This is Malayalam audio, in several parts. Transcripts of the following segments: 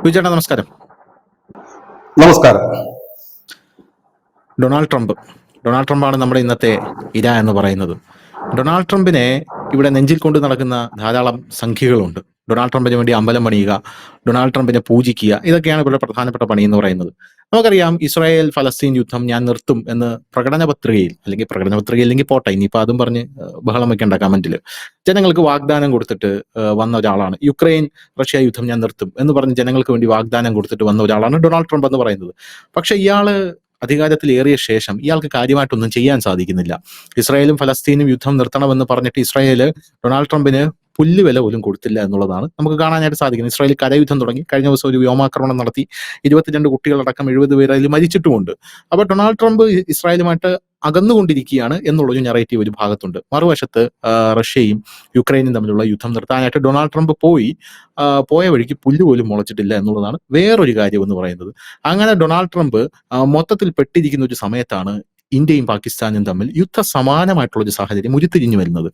ചേട്ടാ നമസ്കാരം. നമസ്കാരം. ഡൊണാൾഡ് ട്രംപാണ് നമ്മുടെ ഇന്നത്തെ ഇര എന്ന് പറയുന്നത്. ഡൊണാൾഡ് ട്രംപിനെ ഇവിടെ നെഞ്ചിൽ കൊണ്ട് നടക്കുന്ന ധാരാളം സംഖ്യകളുണ്ട്. ഡൊണാൾഡ് ട്രംപിന് വേണ്ടി അമ്പലം പണിയുക, ഡൊണാൾഡ് ട്രംപിനെ പൂജിക്കുക, ഇതൊക്കെയാണ് ഇവിടെ പ്രധാനപ്പെട്ട പണി എന്ന് പറയുന്നത്. നമുക്കറിയാം, ഇസ്രായേൽ ഫലസ്തീൻ യുദ്ധം ഞാൻ നിർത്തും എന്ന് പ്രകടന പത്രികയിൽ അല്ലെങ്കിൽ പോട്ടെ, ഇനിയിപ്പോൾ അതും പറഞ്ഞ് ബഹളം വെക്കേണ്ട കമന്റിൽ ജനങ്ങൾക്ക് വാഗ്ദാനം കൊടുത്തിട്ട് വന്ന ഒരാളാണ്. യുക്രൈൻ റഷ്യ യുദ്ധം ഞാൻ നിർത്തും എന്ന് പറഞ്ഞ് ജനങ്ങൾക്ക് വേണ്ടി വാഗ്ദാനം കൊടുത്തിട്ട് വന്ന ഒരാളാണ് ഡൊണാൾഡ് ട്രംപ് എന്ന് പറയുന്നത്. പക്ഷെ ഇയാള് അധികാരത്തിലേറിയ ശേഷം ഇയാൾക്ക് കാര്യമായിട്ടൊന്നും ചെയ്യാൻ സാധിക്കുന്നില്ല. ഇസ്രായേലും ഫലസ്തീനും യുദ്ധം നിർത്തണമെന്ന് പറഞ്ഞിട്ട് ഇസ്രായേൽ ഡൊണാൾഡ് ട്രംപിന് പുല്ലുവില പോലും കൊടുത്തില്ല എന്നുള്ളതാണ് നമുക്ക് കാണാനായിട്ട് സാധിക്കുന്നത്. ഇസ്രായേൽ കരയുദ്ധം തുടങ്ങി, കഴിഞ്ഞ ദിവസം ഒരു വ്യോമാക്രമണം നടത്തി, 22 കുട്ടികളടക്കം 70 പേർ അതിൽ മരിച്ചിട്ടുമുണ്ട്. അപ്പോൾ ഡൊണാൾഡ് ട്രംപ് ഇസ്രായേലുമായിട്ട് അകന്നുകൊണ്ടിരിക്കുകയാണ് എന്നുള്ളൊരു നെറേറ്റീവ് ഒരു ഭാഗത്തുണ്ട്. മറുവശത്ത് റഷ്യയും യുക്രൈനും തമ്മിലുള്ള യുദ്ധം നിർത്താനായിട്ട് ഡൊണാൾഡ് ട്രംപ് പോയ വഴിക്ക് പുല്ല് പോലും മുളച്ചിട്ടില്ല എന്നുള്ളതാണ് വേറൊരു കാര്യം എന്ന് പറയുന്നത്. അങ്ങനെ ഡൊണാൾഡ് ട്രംപ് മൊത്തത്തിൽ പെട്ടിരിക്കുന്ന ഒരു സമയത്താണ് ഇന്ത്യയും പാകിസ്ഥാനും തമ്മിൽ യുദ്ധ സമാനമായിട്ടുള്ള ഒരു സാഹചര്യം ഉരുത്തിരിഞ്ഞു വരുന്നത്.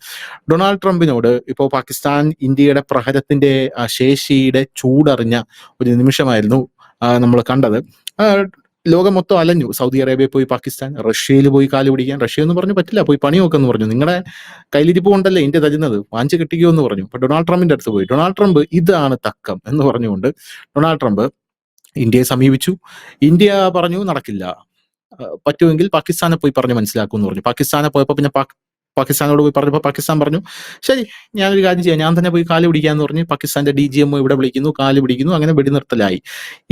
ഡൊണാൾഡ് ട്രംപിനോട് ഇപ്പോൾ പാകിസ്ഥാൻ ഇന്ത്യയുടെ പ്രഹരത്തിന്റെ ശേഷിയുടെ ചൂടറിഞ്ഞ ഒരു നിമിഷമായിരുന്നു നമ്മൾ കണ്ടത്. ലോകം മൊത്തം അലഞ്ഞു. സൗദി അറേബ്യ പോയി പാകിസ്ഥാൻ, റഷ്യയിൽ പോയി കാല് പിടിക്കാൻ. റഷ്യ എന്ന് പറഞ്ഞു പറ്റില്ല, പോയി പണി നോക്കെന്ന് പറഞ്ഞു. നിങ്ങളുടെ കയ്യിലിരിപ്പ് കൊണ്ടല്ലേ ഇന്ത്യ തരുന്നത്, വാങ്ങിച്ച് കിട്ടിക്കോ എന്ന് പറഞ്ഞു. അപ്പൊ ഡൊണാൾഡ് ട്രംപിന്റെ അടുത്ത് പോയി. ഡൊണാൾഡ് ട്രംപ് ഇതാണ് തക്കം എന്ന് പറഞ്ഞുകൊണ്ട് ഡൊണാൾഡ് ട്രംപ് ഇന്ത്യയെ സമീപിച്ചു. ഇന്ത്യ പറഞ്ഞു നടക്കില്ല, പറ്റുമെങ്കിൽ പാകിസ്ഥാനെ പോയി പറഞ്ഞ് മനസ്സിലാക്കും എന്ന് പറഞ്ഞു. പാകിസ്ഥാനെ പോയപ്പോൾ പിന്നെ പാകിസ്ഥാനോട് പോയി പറഞ്ഞപ്പോൾ പാകിസ്ഥാൻ പറഞ്ഞു ശരി, ഞാനൊരു കാര്യം ചെയ്യാം, ഞാൻ തന്നെ പോയി കാല് പിടിക്കാന്ന് പറഞ്ഞ് പാകിസ്ഥാന്റെ DGMO ഇവിടെ വിളിക്കുന്നു, കാല് പിടിക്കുന്നു. അങ്ങനെ വെടിനിർത്തലായി.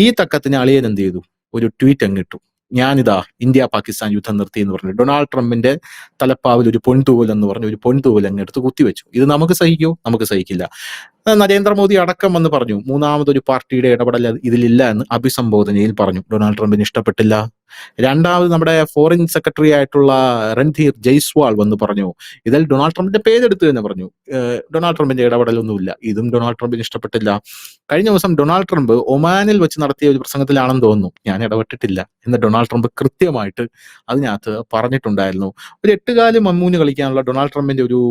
ഈ തക്കത്തിന് അളിയൻ എന്ത് ചെയ്തു? ഒരു ട്വീറ്റ് അങ്ങിട്ടു, ഞാനിതാ ഇന്ത്യ പാകിസ്ഥാൻ യുദ്ധം നിർത്തി എന്ന് പറഞ്ഞു. ഡൊണാൾഡ് ട്രംപിന്റെ തലപ്പാവിൽ ഒരു പൊൻതൂവൽ എന്ന് പറഞ്ഞ് ഒരു പൊൻതൂവൽ അങ്ങെടുത്ത് കുത്തിവെച്ചു. ഇത് നമുക്ക് സഹിക്കോ? നമുക്ക് സഹിക്കില്ല. നരേന്ദ്രമോദി അടക്കം വന്ന് പറഞ്ഞു മൂന്നാമതൊരു പാർട്ടിയുടെ ഇടപെടൽ ഇതിലില്ല എന്ന് അഭിസംബോധനയിൽ പറഞ്ഞു. ഡൊണാൾഡ് ട്രംപിന് ഇഷ്ടപ്പെട്ടില്ല. രണ്ടാമത് നമ്മുടെ ഫോറിൻ സെക്രട്ടറി ആയിട്ടുള്ള രൺധീർ ജയ്സ്വാൾ വന്ന് പറഞ്ഞു, ഇതിൽ ഡൊണാൾഡ് ട്രംപിന്റെ പേരെടുത്ത് തന്നെ പറഞ്ഞു ഡൊണാൾഡ് ട്രംപിന്റെ ഇടപെടലൊന്നുമില്ല. ഇതും ഡൊണാൾഡ് ട്രംപിന് ഇഷ്ടപ്പെട്ടില്ല. കഴിഞ്ഞ ദിവസം ഡൊണാൾഡ് ട്രംപ് ഒമാനിൽ വെച്ച് നടത്തിയ ഒരു പ്രസംഗത്തിലാണെന്ന് തോന്നുന്നു, ഞാൻ ഇടപെട്ടിട്ടില്ല എന്ന് ഡൊണാൾഡ് ട്രംപ് കൃത്യമായിട്ട് അതിനകത്ത് പറഞ്ഞിട്ടുണ്ടായിരുന്നു. ഒരു 8 കാല് മമ്മൂന് കളിക്കാനുള്ള ഡൊണാൾഡ് ട്രംപിന്റെ ഒരു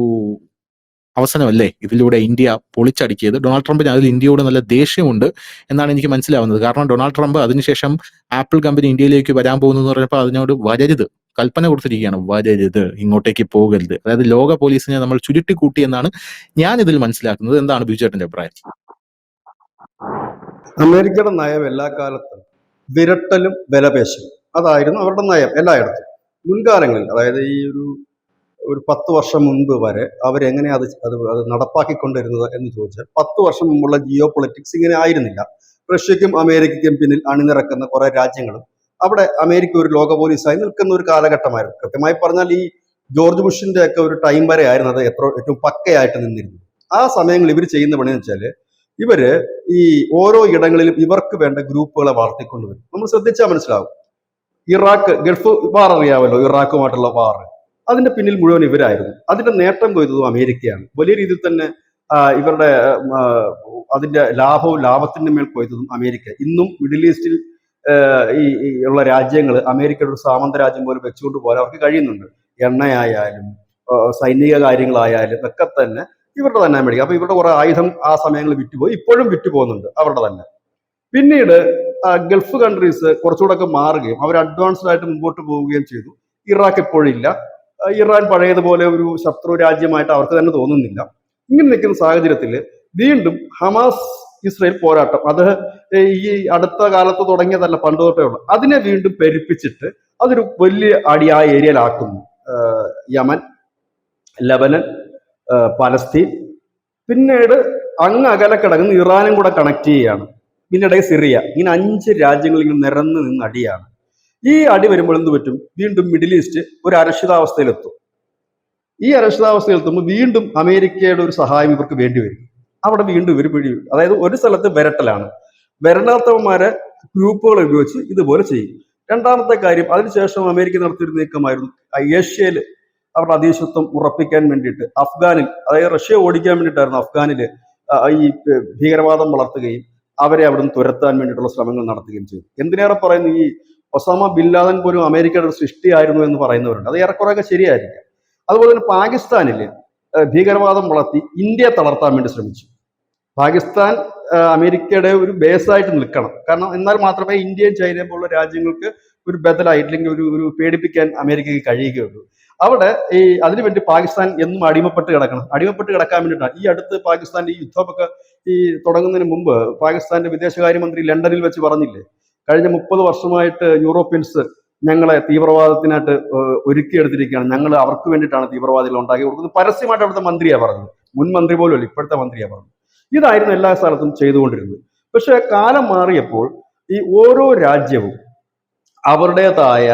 അവസരമല്ലേ ഇതിലൂടെ ഇന്ത്യ പൊളിച്ചടുക്കിയത്. ഡൊണാൾഡ് ട്രംപിന് അതിൽ ഇന്ത്യയോട് നല്ല ദേഷ്യമുണ്ട് എന്നാണ് എനിക്ക് മനസ്സിലാവുന്നത്. കാരണം ഡൊണാൾഡ് ട്രംപ് അതിനുശേഷം ആപ്പിൾ കമ്പനി ഇന്ത്യയിലേക്ക് വരാൻ പോകുന്നു എന്ന് പറഞ്ഞപ്പോൾ അതിനോട് വരരുത്, കൽപ്പന കൊടുത്തിരിക്കുകയാണ്, വരരുത്, ഇങ്ങോട്ടേക്ക് പോകരുത്. അതായത് ലോക പോലീസിനെ നമ്മൾ ചുരുട്ടിക്കൂട്ടി എന്നാണ് ഞാൻ ഇതിൽ മനസ്സിലാക്കുന്നത്. എന്താണ് ബിജുചേട്ടന്റെ അഭിപ്രായം? അമേരിക്കയുടെ നയം എല്ലാ കാലത്തും വിരട്ടലും വിലപേശലും അതായിരുന്നു അവരുടെ നയം എല്ലായിടത്തും. മുൻകാലങ്ങളിൽ, അതായത് ഈ ഒരു 10 വർഷം മുൻപ് വരെ അവരെങ്ങനെയാ അത് നടപ്പാക്കിക്കൊണ്ടിരുന്നത് എന്ന് ചോദിച്ചാൽ, 10 വർഷം മുമ്പുള്ള ജിയോ പൊളിറ്റിക്സ് ഇങ്ങനെ ആയിരുന്നില്ല. റഷ്യക്കും അമേരിക്കയ്ക്കും പിന്നിൽ അണിനിരക്കുന്ന കുറെ രാജ്യങ്ങളും അവിടെ അമേരിക്ക ഒരു ലോക പോലീസായി നിൽക്കുന്ന ഒരു കാലഘട്ടമായിരുന്നു. കൃത്യമായി പറഞ്ഞാൽ ഈ ജോർജ് ബുഷിന്റെ ഒക്കെ ഒരു ടൈം വരെ ആയിരുന്നു അത് ഏറ്റവും പക്കയായിട്ട് നിന്നിരുന്നത്. ആ സമയങ്ങളിൽ ഇവർ ചെയ്യുന്ന പണിയെന്ന് വെച്ചാൽ, ഇവര് ഈ ഓരോ ഇടങ്ങളിലും ഇവർക്ക് വേണ്ട ഗ്രൂപ്പുകളെ വളർത്തിക്കൊണ്ടുവരും. നമ്മൾ ശ്രദ്ധിച്ചാൽ മനസ്സിലാവും. ഇറാഖ് ഗൾഫ് വാർ അറിയാമല്ലോ, ഇറാഖുമായിട്ടുള്ള വാർ, അതിന്റെ പിന്നിൽ മുഴുവൻ ഇവരായിരുന്നു. അതിന്റെ നേട്ടം കൊയ്തതും അമേരിക്കയാണ്. വലിയ രീതിയിൽ തന്നെ ഇവരുടെ അതിന്റെ ലാഭത്തിന്റെ മേൽ കൊയ്തതും അമേരിക്ക. ഇന്നും മിഡിൽ ഈസ്റ്റിൽ ഈ ഉള്ള രാജ്യങ്ങൾ അമേരിക്കയുടെ ഒരു സാമന്ത രാജ്യം പോലെ വെച്ചുകൊണ്ട് പോകാൻ അവർക്ക് കഴിയുന്നുണ്ട്. എണ്ണയായാലും സൈനിക കാര്യങ്ങളായാലും ഒക്കെ തന്നെ ഇവരുടെ തന്നെ അമേരിക്ക. അപ്പൊ ഇവരുടെ കുറെ ആയുധം ആ സമയങ്ങളിൽ വിറ്റുപോയി, ഇപ്പോഴും വിറ്റുപോകുന്നുണ്ട് അവരുടെ തന്നെ. പിന്നീട് ഗൾഫ് കൺട്രീസ് കുറച്ചുകൂടെ ഒക്കെ മാറുകയും അവർ അഡ്വാൻസ്ഡ് ആയിട്ട് മുമ്പോട്ട് പോവുകയും ചെയ്തു. ഇറാഖ് ഇപ്പോഴില്ല. ഇറാൻ പഴയതുപോലെ ഒരു ശത്രു രാജ്യമായിട്ട് അവർക്ക് തന്നെ തോന്നുന്നില്ല. ഇങ്ങനെ നിൽക്കുന്ന സാഹചര്യത്തിൽ വീണ്ടും ഹമാസ് ഇസ്രയേൽ പോരാട്ടം, അത് ഈ അടുത്ത കാലത്ത് തുടങ്ങിയതല്ല, പണ്ട് തൊട്ടേ ഉള്ളു. അതിനെ വീണ്ടും പെരുപ്പിച്ചിട്ട് അതൊരു വലിയ അടി ആ ഏരിയയിലാക്കുന്നു. യമൻ, ലബനൻ, പലസ്തീൻ, പിന്നീട് അങ്ങ് അകലെ കിടക്കുന്ന ഇറാനും കൂടെ കണക്ട് ചെയ്യുകയാണ്. പിന്നീട് സിറിയ. ഇങ്ങനെ 5 രാജ്യങ്ങളിൽ നിരന്ന് നിന്ന് അടിയാണ്. ഈ അടി വരുമ്പോൾ എന്ത് പറ്റും? വീണ്ടും മിഡിൽ ഈസ്റ്റ് ഒരു അരക്ഷിതാവസ്ഥയിലെത്തും. ഈ അരക്ഷിതാവസ്ഥയിലെത്തുമ്പോൾ വീണ്ടും അമേരിക്കയുടെ ഒരു സഹായം ഇവർക്ക് വേണ്ടി വരും. അവിടെ വീണ്ടും ഇവർ പിടിയും. അതായത് ഒരു സ്ഥലത്ത് വിരട്ടലാണ്, വരണ്ടാത്തവന്മാരെ ഗ്രൂപ്പുകൾ ഉപയോഗിച്ച് ഇതുപോലെ ചെയ്യും. രണ്ടാമത്തെ കാര്യം, അതിനുശേഷം അമേരിക്ക നടത്തിയൊരു നീക്കമായിരുന്നു ഏഷ്യയിൽ അവരുടെ അധീശത്വം ഉറപ്പിക്കാൻ വേണ്ടിയിട്ട് അഫ്ഗാനിൽ, അതായത് റഷ്യ ഓടിക്കാൻ വേണ്ടിയിട്ടായിരുന്നു അഫ്ഗാനിൽ ഈ ഭീകരവാദം വളർത്തുകയും അവരെ അവിടുന്ന് തുരത്താൻ വേണ്ടിയിട്ടുള്ള ശ്രമങ്ങൾ നടത്തുകയും ചെയ്തു. എന്തിനേറെ പറയുന്നു, ഈ ഒസാമ ബിൻ ലാദൻ പോലും അമേരിക്കയുടെ ഒരു സൃഷ്ടിയായിരുന്നു എന്ന് പറയുന്നവരുണ്ട്. അത് ഏറെക്കുറെയൊക്കെ ശരിയായിരിക്കാം. അതുപോലെ തന്നെ പാകിസ്ഥാനിൽ ഭീകരവാദം വളർത്തി ഇന്ത്യയെ തളർത്താൻ വേണ്ടി ശ്രമിച്ചു. പാകിസ്ഥാൻ അമേരിക്കയുടെ ഒരു ബേസായിട്ട് നിൽക്കണം. കാരണം എന്നാൽ മാത്രമേ ഇന്ത്യയും ചൈനയും പോലുള്ള രാജ്യങ്ങൾക്ക് ഒരു ബദലായി അല്ലെങ്കിൽ ഒരു പേടിപ്പിക്കാൻ അമേരിക്കയ്ക്ക് കഴിയുകയുള്ളൂ. അവിടെ ഈ അതിനുവേണ്ടി പാകിസ്ഥാൻ എന്നും അടിമപ്പെട്ട് കിടക്കണം. അടിമപ്പെട്ട് കിടക്കാൻ വേണ്ടിയിട്ടാണ് ഈ അടുത്ത് പാകിസ്ഥാന്റെ ഈ യുദ്ധമൊക്കെ ഈ തുടങ്ങുന്നതിന് മുമ്പ് പാകിസ്ഥാന്റെ വിദേശകാര്യമന്ത്രി ലണ്ടനിൽ വെച്ച് പറഞ്ഞില്ലേ, കഴിഞ്ഞ 30 വർഷമായിട്ട് യൂറോപ്യൻസ് ഞങ്ങളെ തീവ്രവാദത്തിനായിട്ട് ഒരുക്കിയെടുത്തിരിക്കുകയാണ്, ഞങ്ങൾ അവർക്ക് വേണ്ടിയിട്ടാണ് തീവ്രവാദികൾ ഉണ്ടാക്കി കൊടുക്കുന്നത്. പരസ്യമായിട്ട് അവിടുത്തെ മന്ത്രിയാണ് പറഞ്ഞത്. മുൻ മന്ത്രി പോലും അല്ല, ഇപ്പോഴത്തെ മന്ത്രിയാണ് പറഞ്ഞത്. ഇതായിരുന്നു എല്ലാ സ്ഥലത്തും ചെയ്തുകൊണ്ടിരുന്നത്. പക്ഷെ കാലം മാറിയപ്പോൾ ഈ ഓരോ രാജ്യവും അവരുടേതായ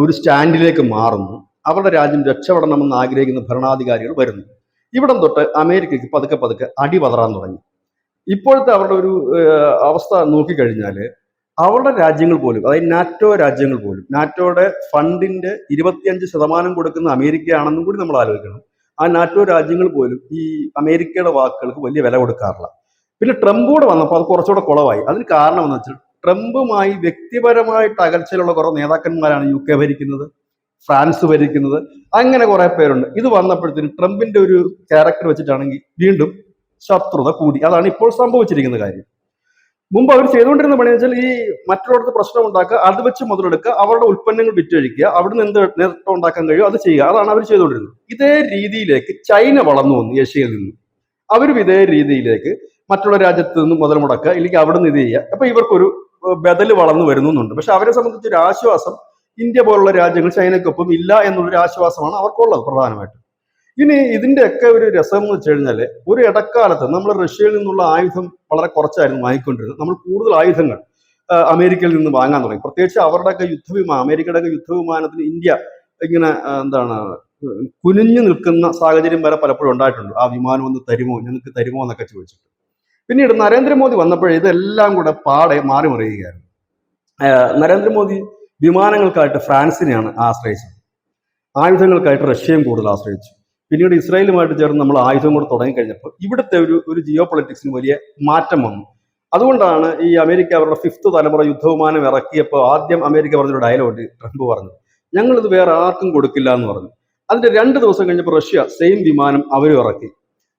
ഒരു സ്റ്റാൻഡിലേക്ക് മാറുന്നു. അവരുടെ രാജ്യം രക്ഷപ്പെടണമെന്ന് ആഗ്രഹിക്കുന്ന ഭരണാധികാരികൾ വരുന്നു. ഇവിടം തൊട്ട് അമേരിക്കയ്ക്ക് പതുക്കെ പതുക്കെ അടി പതറാൻ തുടങ്ങി. ഇപ്പോഴത്തെ അവരുടെ ഒരു അവസ്ഥ നോക്കിക്കഴിഞ്ഞാൽ അവരുടെ രാജ്യങ്ങൾ പോലും, അതായത് നാറ്റോ രാജ്യങ്ങൾ പോലും, നാറ്റോയുടെ ഫണ്ടിന്റെ 25% കൊടുക്കുന്ന അമേരിക്കയാണെന്നും കൂടി നമ്മൾ ആലോചിക്കണം. ആ നാറ്റോ രാജ്യങ്ങൾ പോലും ഈ അമേരിക്കയുടെ വാക്കുകൾക്ക് വലിയ വില കൊടുക്കാറില്ല. പിന്നെ ട്രംപ് കൂടെ വന്നപ്പോൾ അത് കുറച്ചുകൂടെ കുളവായി. അതിന് കാരണം എന്ന് വെച്ചാൽ ട്രംപുമായി വ്യക്തിപരമായിട്ട് അകൽച്ചയിലുള്ള കുറെ നേതാക്കന്മാരാണ് UK ഭരിക്കുന്നത്, ഫ്രാൻസ് ഭരിക്കുന്നത്, അങ്ങനെ കുറെ പേരുണ്ട്. ഇത് വന്നപ്പോഴത്തേനും ട്രംപിന്റെ ഒരു ക്യാരക്ടർ വെച്ചിട്ടാണെങ്കിൽ വീണ്ടും ശത്രുത കൂടി. അതാണ് ഇപ്പോൾ സംഭവിച്ചിരിക്കുന്ന കാര്യം. മുമ്പ് അവർ ചെയ്തുകൊണ്ടിരുന്ന പണി വെച്ചാൽ ഈ മറ്റുള്ളവർക്ക് പ്രശ്നം ഉണ്ടാക്കുക, അത് വെച്ച് മുതലെടുക്കുക, അവരുടെ ഉൽപ്പന്നങ്ങൾ വിറ്റഴിക്കുക, അവിടുന്ന് എന്ത് നേതൃത്വം ഉണ്ടാക്കാൻ കഴിയുമോ അത് ചെയ്യുക. അതാണ് അവർ ചെയ്തുകൊണ്ടിരുന്നത്. ഇതേ രീതിയിലേക്ക് ചൈന വളർന്നു വന്നു ഏഷ്യയിൽ നിന്ന്. അവരും ഇതേ രീതിയിലേക്ക് മറ്റുള്ള രാജ്യത്ത് നിന്ന് മുതൽ മുടക്കുക, ഇല്ലെങ്കിൽ അവിടെ നിന്ന് ഇത് ചെയ്യുക. അപ്പൊ ഇവർക്കൊരു ബദൽ വളർന്നു വരുന്നുണ്ട്. പക്ഷെ അവരെ സംബന്ധിച്ച് ഒരു ആശ്വാസം ഇന്ത്യ പോലുള്ള രാജ്യങ്ങൾ ചൈനയ്ക്കൊപ്പം ഇല്ല എന്നുള്ളൊരു ആശ്വാസമാണ് അവർക്കുള്ളത് പ്രധാനമായിട്ടും. ഇനി ഇതിന്റെയൊക്കെ ഒരു രസം എന്ന് വെച്ച് കഴിഞ്ഞാൽ ഒരു ഇടക്കാലത്ത് നമ്മൾ റഷ്യയിൽ നിന്നുള്ള ആയുധം വളരെ കുറച്ചായിരുന്നു വാങ്ങിക്കൊണ്ടിരുന്നത്. നമ്മൾ കൂടുതൽ ആയുധങ്ങൾ അമേരിക്കയിൽ നിന്ന് വാങ്ങാൻ തുടങ്ങി. പ്രത്യേകിച്ച് അവരുടെയൊക്കെ അമേരിക്കയുടെയൊക്കെ യുദ്ധവിമാനത്തിന് ഇന്ത്യ ഇങ്ങനെ കുനിഞ്ഞു നിൽക്കുന്ന സാഹചര്യം വരെ പലപ്പോഴും ഉണ്ടായിട്ടുണ്ട്. ആ വിമാനം ഒന്ന് തരുമോ, ഞങ്ങൾക്ക് തരുമോ എന്നൊക്കെ ചോദിച്ചിട്ട്. പിന്നീട് നരേന്ദ്രമോദി വന്നപ്പോഴേ ഇതെല്ലാം കൂടെ പാടെ മാറി മറിയുകയായിരുന്നു. നരേന്ദ്രമോദി വിമാനങ്ങൾക്കായിട്ട് ഫ്രാൻസിനെയാണ് ആശ്രയിച്ചത്, ആയുധങ്ങൾക്കായിട്ട് റഷ്യയും കൂടുതൽ ആശ്രയിച്ചു. പിന്നീട് ഇസ്രായേലുമായിട്ട് ചേർന്ന് നമ്മൾ ആയുധം കൂടെ തുടങ്ങിക്കഴിഞ്ഞപ്പോൾ ഇവിടുത്തെ ഒരു ജിയോ പൊളിറ്റിക്സിന് വലിയ മാറ്റം വന്നു. അതുകൊണ്ടാണ് ഈ അമേരിക്ക അവരുടെ 5th തലമുറ യുദ്ധവിമാനം ഇറക്കിയപ്പോൾ ആദ്യം അമേരിക്ക പറഞ്ഞൊരു ഡയലോഗ് ട്രംപ് പറഞ്ഞു, ഞങ്ങളിത് വേറെ ആർക്കും കൊടുക്കില്ല എന്ന് പറഞ്ഞു. അതിന്റെ 2 ദിവസം കഴിഞ്ഞപ്പോൾ റഷ്യ സെയിം വിമാനം അവരും ഇറക്കി.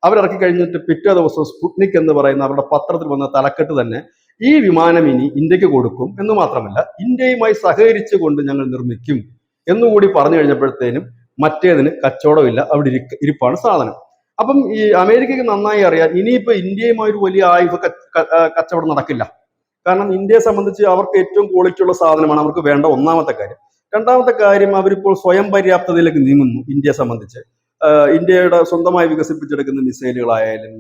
അവരിറക്കി കഴിഞ്ഞിട്ട് പിറ്റേ ദിവസം സ്പുട്നിക് എന്ന് പറയുന്ന അവരുടെ പത്രത്തിൽ വന്ന തലക്കെട്ട് തന്നെ ഈ വിമാനം ഇനി ഇന്ത്യക്ക് കൊടുക്കും എന്ന് മാത്രമല്ല ഇന്ത്യയുമായി സഹകരിച്ചു കൊണ്ട് ഞങ്ങൾ നിർമ്മിക്കും എന്നുകൂടി പറഞ്ഞു കഴിഞ്ഞപ്പോഴത്തേനും മറ്റേതിന് കച്ചവടമില്ല, അവിടെ ഇരിപ്പാണ് സാധനം. അപ്പം ഈ അമേരിക്കയ്ക്ക് നന്നായി അറിയാം ഇനിയിപ്പോ ഇന്ത്യയുമായി ഒരു വലിയ ആയുധ കച്ചവടം നടക്കില്ല. കാരണം ഇന്ത്യയെ സംബന്ധിച്ച് അവർക്ക് ഏറ്റവും ക്വാളിറ്റി ഉള്ള സാധനമാണ് അവർക്ക് വേണ്ട, ഒന്നാമത്തെ കാര്യം. രണ്ടാമത്തെ കാര്യം, അവരിപ്പോൾ സ്വയം പര്യാപ്തതയിലേക്ക് നീങ്ങുന്നു. ഇന്ത്യയെ സംബന്ധിച്ച് ഇന്ത്യയുടെ സ്വന്തമായി വികസിപ്പിച്ചെടുക്കുന്ന മിസൈലുകളായാലും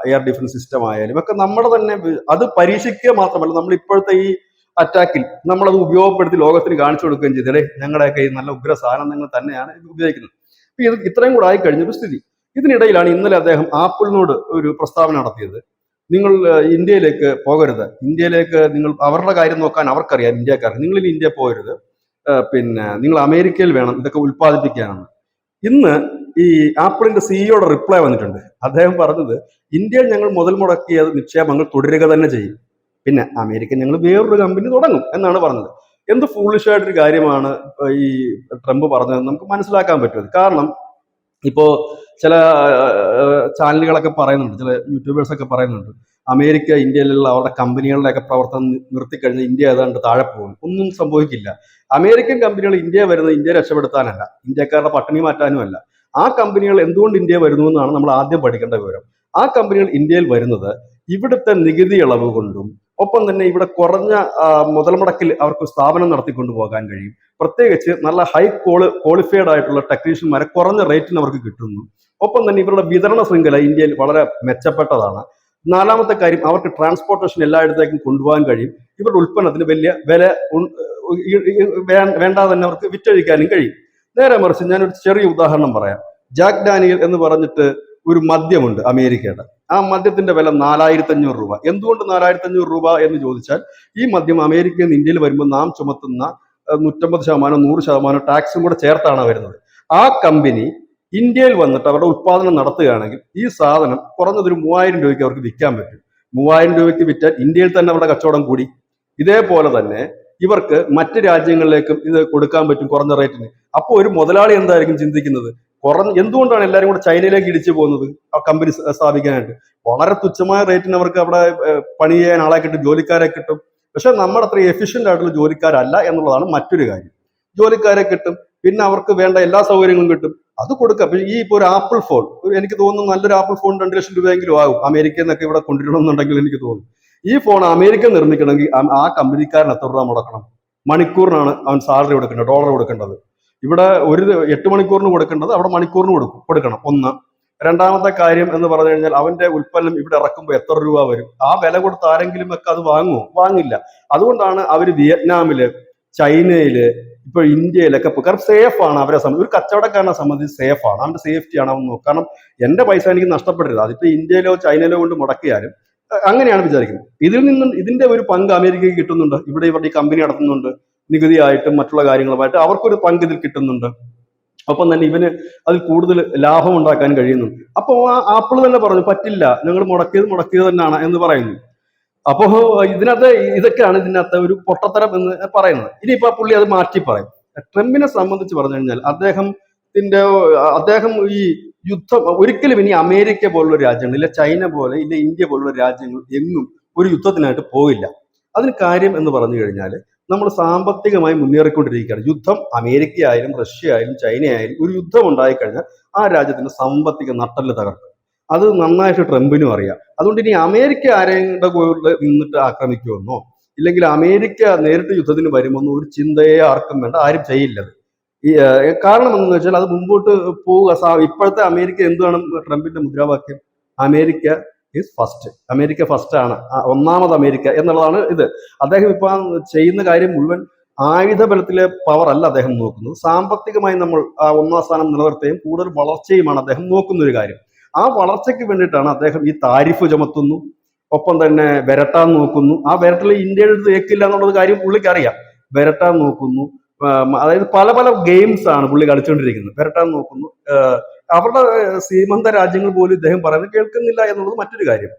എയർ ഡിഫൻസ് സിസ്റ്റം ആയാലും ഒക്കെ നമ്മുടെ തന്നെ, അത് പരീക്ഷിക്കുക മാത്രമല്ല നമ്മൾ ഇപ്പോഴത്തെ ഈ അറ്റാക്കിൽ നമ്മളത് ഉപയോഗപ്പെടുത്തി ലോകത്തിന് കാണിച്ചു കൊടുക്കുകയും ചെയ്തേ ഞങ്ങളുടെയൊക്കെ ഈ നല്ല ഉഗ്ര സാധനങ്ങൾ തന്നെയാണ് ഉപയോഗിക്കുന്നത്. ഇത് ഇത്രയും കൂടെ ആയി കഴിഞ്ഞൊരു സ്ഥിതി. ഇതിനിടയിലാണ് ഇന്നലെ അദ്ദേഹം ആപ്പിളിനോട് ഒരു പ്രസ്താവന നടത്തിയത്. നിങ്ങൾ ഇന്ത്യയിലേക്ക് പോകരുത്, ഇന്ത്യയിലേക്ക് നിങ്ങൾ അവരുടെ കാര്യം നോക്കാൻ അവർക്കറിയാം, ഇന്ത്യക്കാർക്ക്, നിങ്ങൾ ഇനി ഇന്ത്യ പോകരുത്, പിന്നെ നിങ്ങൾ അമേരിക്കയിൽ വേണം ഇതൊക്കെ ഉൽപ്പാദിപ്പിക്കാനാണ്. ഇന്ന് ഈ ആപ്പിളിന്റെ സിഇഒയുടെ റിപ്ലൈ വന്നിട്ടുണ്ട്. അദ്ദേഹം പറഞ്ഞത് ഇന്ത്യയിൽ ഞങ്ങൾ മുതൽ മുടക്കിയ നിക്ഷേപങ്ങൾ തുടരുക തന്നെ ചെയ്യും, പിന്നെ അമേരിക്ക ഞങ്ങൾ വേറൊരു കമ്പനി തുടങ്ങും എന്നാണ് പറഞ്ഞത്. എന്ത് ഫൂളിഷ് ആയിട്ടൊരു കാര്യമാണ് ഈ ട്രംപ് പറഞ്ഞതെന്ന് നമുക്ക് മനസ്സിലാക്കാൻ പറ്റും. കാരണം ഇപ്പോ ചില ചാനലുകളൊക്കെ പറയുന്നുണ്ട്, ചില യൂട്യൂബേഴ്സൊക്കെ പറയുന്നുണ്ട്, അമേരിക്ക ഇന്ത്യയിലുള്ള അവരുടെ കമ്പനികളുടെയൊക്കെ പ്രവർത്തനം നിർത്തിക്കഴിഞ്ഞാൽ ഇന്ത്യ ഏതാണ്ട് താഴെ പോകും. ഒന്നും സംഭവിക്കില്ല. അമേരിക്കൻ കമ്പനികൾ ഇന്ത്യ വരുന്നത് ഇന്ത്യയെ രക്ഷപ്പെടുത്താനല്ല, ഇന്ത്യക്കാരുടെ പട്ടിണി മാറ്റാനുമല്ല. ആ കമ്പനികൾ എന്തുകൊണ്ട് ഇന്ത്യ വരുന്നു എന്നാണ് നമ്മൾ ആദ്യം പഠിക്കേണ്ട വിവരം. ആ കമ്പനികൾ ഇന്ത്യയിൽ വരുന്നത് ഇവിടുത്തെ നികുതി ഇളവ് കൊണ്ടും ഒപ്പം തന്നെ ഇവിടെ കുറഞ്ഞ മുതൽ മുടക്കിൽ അവർക്ക് സ്ഥാപനം നടത്തിക്കൊണ്ടു പോകാൻ കഴിയും. പ്രത്യേകിച്ച് നല്ല ഹൈ ക്വാളിഫൈഡ് ആയിട്ടുള്ള ടെക്നീഷ്യന്മാരെ കുറഞ്ഞ റേറ്റിന് അവർക്ക് കിട്ടുന്നു. ഒപ്പം തന്നെ ഇവരുടെ വിതരണ ശൃംഖല ഇന്ത്യയിൽ വളരെ മെച്ചപ്പെട്ടതാണ്. നാലാമത്തെ കാര്യം, അവർക്ക് ട്രാൻസ്പോർട്ടേഷൻ എല്ലായിടത്തേക്കും കൊണ്ടുപോകാൻ കഴിയും. ഇവരുടെ ഉൽപ്പന്നത്തിന് വലിയ വില വേണ്ടാതെ തന്നെ അവർക്ക് വിറ്റഴിക്കാനും കഴിയും. നേരെ മറിച്ച് ഞാനൊരു ചെറിയ ഉദാഹരണം പറയാം. ജാക്ക് ഡാനിയൽ എന്ന് പറഞ്ഞിട്ട് ഒരു മദ്യമുണ്ട് അമേരിക്കയുടെ. ആ മദ്യത്തിന്റെ വില 4500 രൂപ. എന്തുകൊണ്ട് 4500 രൂപ എന്ന് ചോദിച്ചാൽ ഈ മദ്യം അമേരിക്കയിൽ നിന്ന് ഇന്ത്യയിൽ വരുമ്പോൾ നാം ചുമത്തുന്ന 150% 100% ടാക്സും കൂടെ ചേർത്താണ് വരുന്നത്. ആ കമ്പനി ഇന്ത്യയിൽ വന്നിട്ട് അവരുടെ ഉത്പാദനം നടത്തുകയാണെങ്കിൽ ഈ സാധനം കുറഞ്ഞതൊരു 3000 രൂപയ്ക്ക് അവർക്ക് വിൽക്കാൻ പറ്റും. 3000 രൂപയ്ക്ക് വിറ്റാൽ ഇന്ത്യയിൽ തന്നെ അവരുടെ കച്ചവടം കൂടി. ഇതേപോലെ തന്നെ ഇവർക്ക് മറ്റ് രാജ്യങ്ങളിലേക്കും ഇത് കൊടുക്കാൻ പറ്റും കുറഞ്ഞ റേറ്റിന്. അപ്പോൾ ഒരു മുതലാളി എന്തായിരിക്കും ചിന്തിക്കുന്നത്? എന്തുകൊണ്ടാണ് എല്ലാവരും കൂടെ ചൈനയിലേക്ക് ഇടിച്ചു പോകുന്നത് ആ കമ്പനി സ്ഥാപിക്കാനായിട്ട്? വളരെ തുച്ഛമായ റേറ്റിന് അവർക്ക് അവിടെ പണി ചെയ്യാൻ ആളെ കിട്ടും, ജോലിക്കാരെ കിട്ടും. പക്ഷെ നമ്മുടെ അത്ര എഫിഷ്യന്റ് ആയിട്ടുള്ള ജോലിക്കാരല്ല എന്നുള്ളതാണ് മറ്റൊരു കാര്യം. ജോലിക്കാരെ കിട്ടും, പിന്നെ അവർക്ക് വേണ്ട എല്ലാ സൗകര്യങ്ങളും കിട്ടും, അത് കൊടുക്കാം. ഈ ഇപ്പോൾ ഒരു ആപ്പിൾ ഫോൺ, എനിക്ക് തോന്നുന്നു നല്ലൊരു ആപ്പിൾ ഫോൺ 2 ലക്ഷം രൂപയെങ്കിലും ആകും അമേരിക്കയിൽ നിന്നൊക്കെ ഇവിടെ കൊണ്ടുവരണമെന്നുണ്ടെങ്കിൽ. എനിക്ക് തോന്നുന്നു ഈ ഫോൺ അമേരിക്ക നിർമ്മിക്കണമെങ്കിൽ ആ കമ്പനിക്കാരൻ എത്ര രൂപ മുടക്കണം? മണിക്കൂറിനാണ് അവൻ സാലറി കൊടുക്കേണ്ടത്, ഡോളർ കൊടുക്കേണ്ടത്. ഇവിടെ 8 മണിക്കൂറിന് കൊടുക്കേണ്ടത് അവിടെ മണിക്കൂറിന് കൊടുക്കണം. ഒന്ന്. രണ്ടാമത്തെ കാര്യം എന്ന് പറഞ്ഞു കഴിഞ്ഞാൽ അവന്റെ ഉൽപ്പന്നം ഇവിടെ ഇറക്കുമ്പോൾ എത്ര രൂപ വരും? ആ വില കൊടുത്ത് ആരെങ്കിലും ഒക്കെ അത് വാങ്ങുമോ? വാങ്ങില്ല. അതുകൊണ്ടാണ് അവർ വിയറ്റ്നാമില്, ചൈനയില്, ഇപ്പൊ ഇന്ത്യയിലൊക്കെ കാരണം സേഫ് ആണ് അവരെ സംബന്ധിച്ച്. ഒരു കച്ചവടക്കാരനെ സംബന്ധിച്ച് സേഫ് ആണ്, അവന്റെ സേഫ്റ്റി ആണ് അവൻ നോക്കുക. കാരണം എന്റെ പൈസ എനിക്ക് നഷ്ടപ്പെടരുത്. അതിപ്പോ ഇന്ത്യയിലോ ചൈനയിലോ കൊണ്ട് മുടക്കിയാലും അങ്ങനെയാണ് വിചാരിക്കുന്നത്. ഇതിന്റെ ഒരു പങ്ക് അമേരിക്കയ്ക്ക് കിട്ടുന്നുണ്ട്. ഇവിടെ ഇവരുടെ ഈ കമ്പനി നടത്തുന്നുണ്ട്, നികുതിയായിട്ടും മറ്റുള്ള കാര്യങ്ങളുമായിട്ട് അവർക്കൊരു പങ്ക് ഇതിൽ കിട്ടുന്നുണ്ട്. ഒപ്പം തന്നെ ഇവന് അതിൽ കൂടുതൽ ലാഭം ഉണ്ടാക്കാൻ കഴിയുന്നു. അപ്പോൾ ആ ആപ്പിൾ തന്നെ പറഞ്ഞു പറ്റില്ല, ഞങ്ങൾ മുടക്കിയത് തന്നെയാണ് എന്ന് പറയുന്നു. അപ്പോ ഇതിനകത്ത് ഇതൊക്കെയാണ് ഇതിനകത്ത് ഒരു പൊട്ടത്തരം എന്ന് പറയുന്നത്. ഇനിയിപ്പോ പുള്ളി അത് മാറ്റി പറയും. ട്രംപിനെ സംബന്ധിച്ച് പറഞ്ഞു കഴിഞ്ഞാൽ അദ്ദേഹം ഈ യുദ്ധം ഒരിക്കലും ഇനി അമേരിക്ക പോലുള്ള രാജ്യങ്ങൾ, ഇല്ല ചൈന പോലെ, ഇല്ല ഇന്ത്യ പോലുള്ള രാജ്യങ്ങൾ എങ്ങും ഒരു യുദ്ധത്തിനായിട്ട് പോയില്ല. അതിന് കാര്യം എന്ന് പറഞ്ഞു കഴിഞ്ഞാൽ നമ്മൾ സാമ്പത്തികമായി മുന്നേറിക്കൊണ്ടിരിക്കുകയാണ്. യുദ്ധം അമേരിക്ക ആയാലും റഷ്യ ആയാലും ചൈന ആയാലും ഒരു യുദ്ധം ഉണ്ടായിക്കഴിഞ്ഞാൽ ആ രാജ്യത്തിന്റെ സാമ്പത്തിക നട്ടെല്ല് തകർക്കും. അത് നന്നായിട്ട് ട്രംപിനും അറിയാം. അതുകൊണ്ട് ഇനി അമേരിക്ക ആരെയുടെ കൂടെ നിന്നിട്ട് ആക്രമിക്കുമെന്നോ ഇല്ലെങ്കിൽ അമേരിക്ക നേരിട്ട് യുദ്ധത്തിന് വരുമെന്നോ ഒരു ചിന്തയെ ആർക്കും വേണ്ട, ആരും ചെയ്യില്ലത്. കാരണം എന്താണെന്ന് വെച്ചാൽ അത് മുമ്പോട്ട് പോവുക. ഇപ്പോഴത്തെ അമേരിക്ക എന്താണ് ട്രംപിന്റെ മുദ്രാവാക്യം? America is first, America first ആണ്, ഒന്നാമത് അമേരിക്ക എന്നുള്ളതാണ് ഇത്. അദ്ദേഹം ഇപ്പൊ ചെയ്യുന്ന കാര്യം മുഴുവൻ ആയുധ ബലത്തിലെ പവർ അല്ല അദ്ദേഹം നോക്കുന്നത്. സാമ്പത്തികമായി നമ്മൾ ഒന്നാം സ്ഥാനം നിലനിർത്തുകയും കൂടുതൽ വളർച്ചയുമാണ് അദ്ദേഹം നോക്കുന്ന ഒരു കാര്യം. ആ വളർച്ചയ്ക്ക് വേണ്ടിയിട്ടാണ് അദ്ദേഹം ഈ താരിഫ് ചുമത്തുന്നു, ഒപ്പം തന്നെ വിരട്ടാൻ നോക്കുന്നു. ആ വിരട്ടിൽ ഇന്ത്യയുടെ അടുത്ത് ഏക്കില്ല എന്നുള്ളത് കാര്യം പുള്ളിക്ക് അറിയാം. വിരട്ടാൻ നോക്കുന്നു, അതായത് പല പല ഗെയിംസ് ആണ് പുള്ളി കളിച്ചുകൊണ്ടിരിക്കുന്നത്. വിരട്ടാൻ നോക്കുന്നു. അവരുടെ ശ്രീമന്ത രാജ്യങ്ങൾ പോലും ഇദ്ദേഹം പറയുന്നത് കേൾക്കുന്നില്ല എന്നുള്ളത് മറ്റൊരു കാര്യം.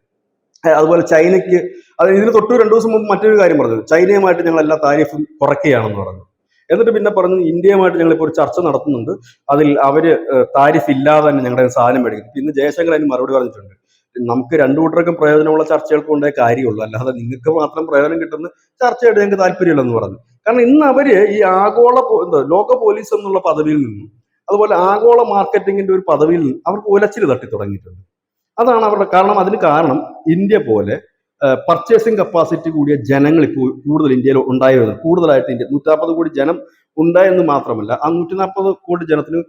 അതുപോലെ ചൈനയ്ക്ക്, അതായത് ഇതിന് തൊട്ട് 2 ദിവസം മുമ്പ് മറ്റൊരു കാര്യം പറഞ്ഞത്, ചൈനയുമായിട്ട് ഞങ്ങൾ എല്ലാ താരിഫും കുറയ്ക്കുകയാണെന്ന് പറഞ്ഞു. എന്നിട്ട് പിന്നെ പറഞ്ഞു ഇന്ത്യയുമായിട്ട് ഞങ്ങളിപ്പോൾ ഒരു ചർച്ച നടത്തുന്നുണ്ട്, അതിൽ അവര് താരിഫ് ഇല്ലാതെ തന്നെ ഞങ്ങളുടെ സാധനം മേടിക്കും. ഇന്ന് ജയശങ്കർ അതിന് മറുപടി പറഞ്ഞിട്ടുണ്ട്, നമുക്ക് രണ്ടു കൂട്ടർക്കും പ്രയോജനമുള്ള ചർച്ചകൾക്ക് കൊണ്ടേ കാര്യമുള്ളൂ, അല്ലാതെ നിങ്ങൾക്ക് മാത്രം പ്രയോജനം കിട്ടുന്ന ചർച്ചയായിട്ട് ഞങ്ങൾക്ക് താല്പര്യമില്ലെന്ന് പറഞ്ഞു. കാരണം ഇന്ന് അവര് ഈ ലോക പോലീസ് എന്നുള്ള പദവിയിൽ നിന്നും അതുപോലെ ആഗോള മാർക്കറ്റിങ്ങിന്റെ ഒരു പദവിയിൽ നിന്നും അവർക്ക് ഉലച്ചിൽ തട്ടി തുടങ്ങിയിട്ടുണ്ട്. അതാണ് അവരുടെ കാരണം. അതിന് കാരണം ഇന്ത്യ പോലെ പർച്ചേസിംഗ് കപ്പാസിറ്റി കൂടിയ ജനങ്ങൾ ഇപ്പോൾ കൂടുതൽ ഇന്ത്യയിൽ ഉണ്ടായി വരുന്നത്. കൂടുതലായിട്ട് ഇന്ത്യ 140 കോടി ജനം ഉണ്ടായെന്ന് മാത്രമല്ല, ആ 140 കോടി ജനത്തിന്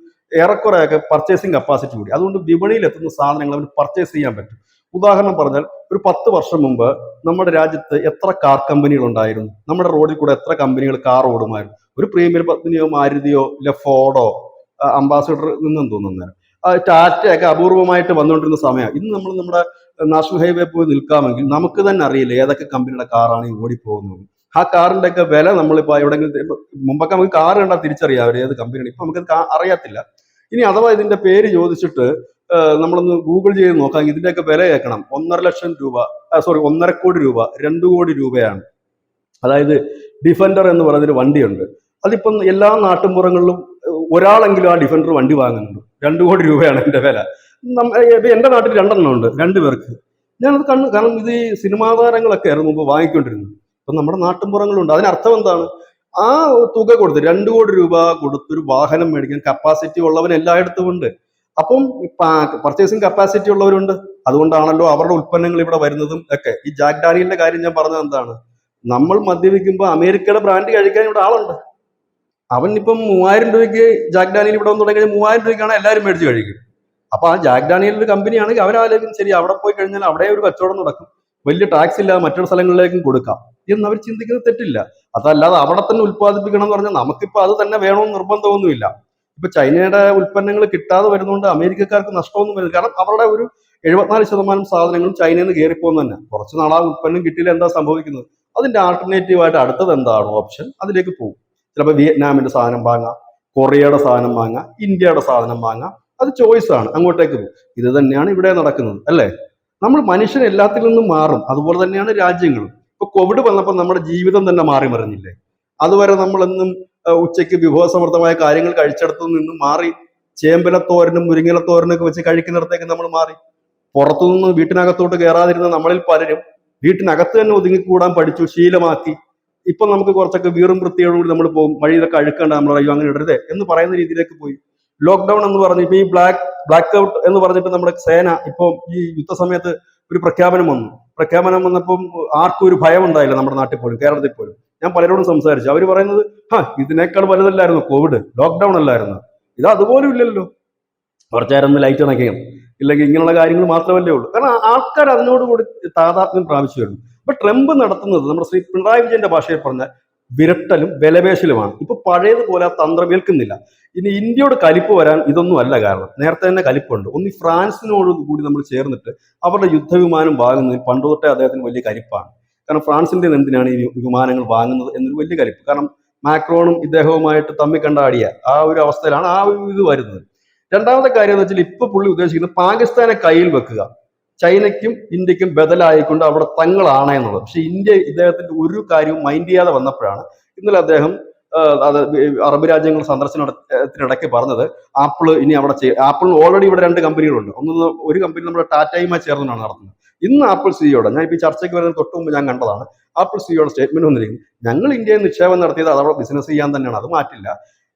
ഏറെക്കുറെയൊക്കെ പർച്ചേസിംഗ് കപ്പാസിറ്റി കൂടി. അതുകൊണ്ട് വിപണിയിൽ എത്തുന്ന സാധനങ്ങൾ അവർ പർച്ചേസ് ചെയ്യാൻ പറ്റും. ഉദാഹരണം പറഞ്ഞാൽ ഒരു 10 വർഷം മുമ്പ് നമ്മുടെ രാജ്യത്ത് എത്ര കാർ കമ്പനികൾ ഉണ്ടായിരുന്നു? നമ്മുടെ റോഡിൽ കൂടെ എത്ര കമ്പനികൾ കാർ ഓടുമായിരുന്നു? ഒരു പ്രീമിയർ കമ്പനിയോ മാരുതിയോ ഇല്ല ഫോർഡോ അംബാസിഡർ നിന്നും തോന്നുന്നത്. ടാറ്റയൊക്കെ അപൂർവമായിട്ട് വന്നുകൊണ്ടിരുന്ന സമയം. ഇന്ന് നമ്മൾ നമ്മുടെ നാഷണൽ ഹൈവേ പോയി നിൽക്കാമെങ്കിൽ നമുക്ക് തന്നെ അറിയില്ല ഏതൊക്കെ കമ്പനിയുടെ കാറാണ് ഈ ഓടിപ്പോകുന്നത്. ആ കാറിന്റെ ഒക്കെ വില നമ്മളിപ്പോ എവിടെയെങ്കിലും, മുമ്പൊക്കെ നമുക്ക് കാർ കണ്ടാൽ തിരിച്ചറിയാം അവർ ഏത് കമ്പനിയാണ്. ഇപ്പൊ നമുക്ക് അറിയത്തില്ല. ഇനി അഥവാ ഇതിന്റെ പേര് ചോദിച്ചിട്ട് നമ്മളൊന്ന് ഗൂഗിൾ ചെയ്ത് നോക്കാം, ഇതിന്റെയൊക്കെ വില കേൾക്കണം. 1,00,000 കോടി രൂപ 2 കോടി രൂപയാണ്. അതായത് ഡിഫൻഡർ എന്ന് പറയുന്നൊരു വണ്ടിയുണ്ട്. അതിപ്പം എല്ലാ നാട്ടിൻപുറങ്ങളിലും ഒരാളെങ്കിലും ആ ഡിഫൻഡർ വണ്ടി വാങ്ങുന്നുണ്ട്. 2 കോടി രൂപയാണ് എന്റെ വില. എന്റെ നാട്ടിൽ 2 ഉണ്ട്, 2 പേർക്ക്. ഞാനത് കാരണം ഇത് ഈ സിനിമാ താരങ്ങളൊക്കെ ആയിരുന്നു മുമ്പ് വാങ്ങിക്കൊണ്ടിരുന്നത്. ഇപ്പൊ നമ്മുടെ നാട്ടിൻപുറങ്ങളുണ്ട്. അതിനർത്ഥം എന്താണ്? ആ തുക കൊടുത്ത് 2 കോടി രൂപ കൊടുത്തൊരു വാഹനം മേടിക്കാൻ കപ്പാസിറ്റി ഉള്ളവൻ എല്ലായിടത്തും ഉണ്ട്. അപ്പം പർച്ചേസിങ് കപ്പാസിറ്റി ഉള്ളവരുണ്ട്. അതുകൊണ്ടാണല്ലോ അവരുടെ ഉൽപ്പന്നങ്ങൾ ഇവിടെ വരുന്നതും ഒക്കെ. ഈ ജാക്ക് ഡാനിയലിന്റെ കാര്യം ഞാൻ പറഞ്ഞത് എന്താണ്? നമ്മൾ മദ്യപിക്കുമ്പോൾ അമേരിക്കയുടെ ബ്രാൻഡ് കഴിക്കാൻ ഇവിടെ ആളുണ്ട്. അവൻ ഇപ്പം 3000 രൂപയ്ക്ക് ജാക്ക് ഡാനിയൽ ഇവിടെ വന്ന് തുടങ്ങിയാൽ 3000 രൂപയ്ക്കാണ് എല്ലാവരും മേടിച്ച് കഴിക്കും. അപ്പൊ ആ ജാക്ക് ഡാനിയൽ ഒരു കമ്പനിയാണെങ്കിൽ അവരാലോചിക്കും ശരി അവിടെ പോയി കഴിഞ്ഞാൽ അവിടെ ഒരു കച്ചവടം നടക്കും, വലിയ ടാക്സ് ഇല്ലാതെ മറ്റൊരു സ്ഥലങ്ങളിലേക്കും കൊടുക്കാം എന്ന് അവർ ചിന്തിക്കുന്നത് തെറ്റില്ല. അതല്ലാതെ അവിടെ തന്നെ ഉത്പാദിപ്പിക്കണം എന്ന് പറഞ്ഞാൽ നമുക്കിപ്പോ അത് തന്നെ വേണമെന്ന് നിർബന്ധമൊന്നുമില്ല. ഇപ്പൊ ചൈനയുടെ ഉൽപ്പന്നങ്ങൾ കിട്ടാതെ വരുന്നതുകൊണ്ട് അമേരിക്കക്കാർക്ക് നഷ്ടമൊന്നും വരുന്നില്ല. കാരണം അവരുടെ ഒരു 74% സാധനങ്ങളും ചൈനയിൽ നിന്ന് കയറിപ്പോകുന്ന തന്നെ. കുറച്ച് നാൾ ആ ഉൽപ്പന്നം കിട്ടിയില്ല, എന്താ സംഭവിക്കുന്നത്? അതിന്റെ ആൾട്ടർനേറ്റീവ് ആയിട്ട് അടുത്തത് എന്താണ് ഓപ്ഷൻ, അതിലേക്ക് പോകും. ചിലപ്പോൾ വിയറ്റ്നാമിന്റെ സാധനം വാങ്ങാം, കൊറിയയുടെ സാധനം വാങ്ങാം, ഇന്ത്യയുടെ സാധനം വാങ്ങാം. അത് ചോയ്സ് ആണ്, അങ്ങോട്ടേക്ക് പോകും. ഇത് തന്നെയാണ് ഇവിടെ നടക്കുന്നത്, അല്ലേ? നമ്മൾ മനുഷ്യൻ എല്ലാത്തിൽ നിന്നും മാറും. അതുപോലെ തന്നെയാണ് രാജ്യങ്ങളും. ഇപ്പൊ കോവിഡ് വന്നപ്പോൾ നമ്മുടെ ജീവിതം തന്നെ മാറി മറിഞ്ഞില്ലേ? അതുവരെ നമ്മളെന്നും ഉച്ചയ്ക്ക് വിഭവസമൃദ്ധമായ കാര്യങ്ങൾ കഴിച്ചിടത്തു നിന്നും മാറി ചേമ്പലത്തോരനും മുരിങ്ങലത്തോരനും ഒക്കെ വെച്ച് കഴിക്കുന്നിടത്തേക്ക് നമ്മൾ മാറി. പുറത്തുനിന്ന് വീട്ടിനകത്തോട്ട് കയറാതിരുന്ന നമ്മളിൽ പലരും വീട്ടിനകത്ത് തന്നെ ഒതുങ്ങിക്കൂടാൻ പഠിച്ചു, ശീലമാക്കി. ഇപ്പൊ നമുക്ക് കുറച്ചൊക്കെ വീറും വൃത്തിയോടുകൂടി നമ്മൾ പോകും. വഴിയിലൊക്കെ അഴുക്കണ്ട, നമ്മൾ അയ്യോ അങ്ങനെ ഇടരുതേ എന്ന് പറയുന്ന രീതിയിലേക്ക് പോയി. ലോക്ക്ഡൌൺ എന്ന് പറഞ്ഞ് ഇപ്പൊ ഈ ബ്ലാക്ക് ഔട്ട് എന്ന് പറഞ്ഞിട്ട് നമ്മുടെ സേന ഇപ്പൊ ഈ യുദ്ധസമയത്ത് ഒരു പ്രഖ്യാപനം വന്നപ്പം ആർക്കും ഒരു ഭയം ഉണ്ടായില്ല, നമ്മുടെ നാട്ടിൽ പോലും കേരളത്തിൽ പോലും. ഞാൻ പലരോടും സംസാരിച്ചു, അവർ പറയുന്നത് ഇതിനേക്കാൾ വലുതല്ലായിരുന്നു കോവിഡ്, ലോക്ക്ഡൌൺ അല്ലായിരുന്നു. ഇത് അതുപോലും ഇല്ലല്ലോ. കുറച്ചേരം ഒന്ന് ലൈറ്റ് അണയ്ക്കണം, ഇല്ലെങ്കിൽ ഇങ്ങനെയുള്ള കാര്യങ്ങൾ മാത്രമല്ലേ ഉള്ളൂ. കാരണം ആൾക്കാർ അതിനോടുകൂടി താതാത്മ്യം പ്രാപിച്ചു വരുന്നു. അപ്പൊ ട്രംപ് നടത്തുന്നത് നമ്മുടെ ശ്രീ പിണറായി വിജയന്റെ ഭാഷയിൽ പറഞ്ഞാൽ വിരട്ടലും വിലപേശലുമാണ്. ഇപ്പൊ പഴയതുപോലെ ആ തന്ത്രം ഏൽക്കുന്നില്ല. ഇനി ഇന്ത്യയോട് കലിപ്പ് വരാൻ ഇതൊന്നും അല്ല കാരണം, നേരത്തെ തന്നെ കലിപ്പുണ്ട്. ഒന്ന് ഈ ഫ്രാൻസിനോട് കൂടി നമ്മൾ ചേർന്നിട്ട് അവരുടെ യുദ്ധവിമാനം വാങ്ങുന്നതിൽ പണ്ട് തൊട്ടേ അദ്ദേഹത്തിന് വലിയ കലിപ്പാണ്. കാരണം ഫ്രാൻസിന്റെ എന്തിനാണ് ഈ വിമാനങ്ങൾ വാങ്ങുന്നത് എന്നൊരു വലിയ കലിപ്പ്. കാരണം മാക്രോണും ഇദ്ദേഹവുമായിട്ട് തമ്മിൽ കണ്ടാടിയ ആ ഒരു അവസ്ഥയിലാണ് ആ ഒരു ഇത് വരുന്നത്. രണ്ടാമത്തെ കാര്യം എന്ന് വെച്ചാൽ ഇപ്പൊ പുള്ളി ഉദ്ദേശിക്കുന്നത് പാകിസ്ഥാനെ കയ്യിൽ വെക്കുക, ചൈനയ്ക്കും ഇന്ത്യക്കും ബദലായിക്കൊണ്ട് അവിടെ തങ്ങളാണ് എന്നുള്ളത്. പക്ഷെ ഇന്ത്യ ഇദ്ദേഹത്തിന്റെ ഒരു കാര്യവും മൈൻഡ് ചെയ്യാതെ വന്നപ്പോഴാണ് ഇന്നലെ അദ്ദേഹം അത് അറബ് രാജ്യങ്ങൾ സന്ദർശനത്തിനിടയ്ക്ക് പറഞ്ഞത് ആപ്പിൾ ഇനി അവിടെ ആപ്പിളിന് ഓൾറെഡി ഇവിടെ 2 കമ്പനികളുണ്ട്. ഒരു കമ്പനി നമ്മുടെ ടാറ്റയുമായി ചേർന്നാണ് നടത്തുന്നത്. ഇന്ന് ആപ്പിൾ സിഇഒയുടെ, ഞാൻ ഇപ്പോൾ ഈ ചർച്ചയ്ക്ക് വരുന്നത് തൊട്ട് മുമ്പ് ഞാൻ കണ്ടതാണ്, ആപ്പിൾ സിഇഒയുടെ സ്റ്റേറ്റ്മെന്റ് വന്നിരിക്കുന്നത്, ഞങ്ങൾ ഇന്ത്യയിൽ നിക്ഷേപം നടത്തിയത് അതവിടെ ബിസിനസ് ചെയ്യാൻ തന്നെയാണ്, അത് മാറ്റില്ല.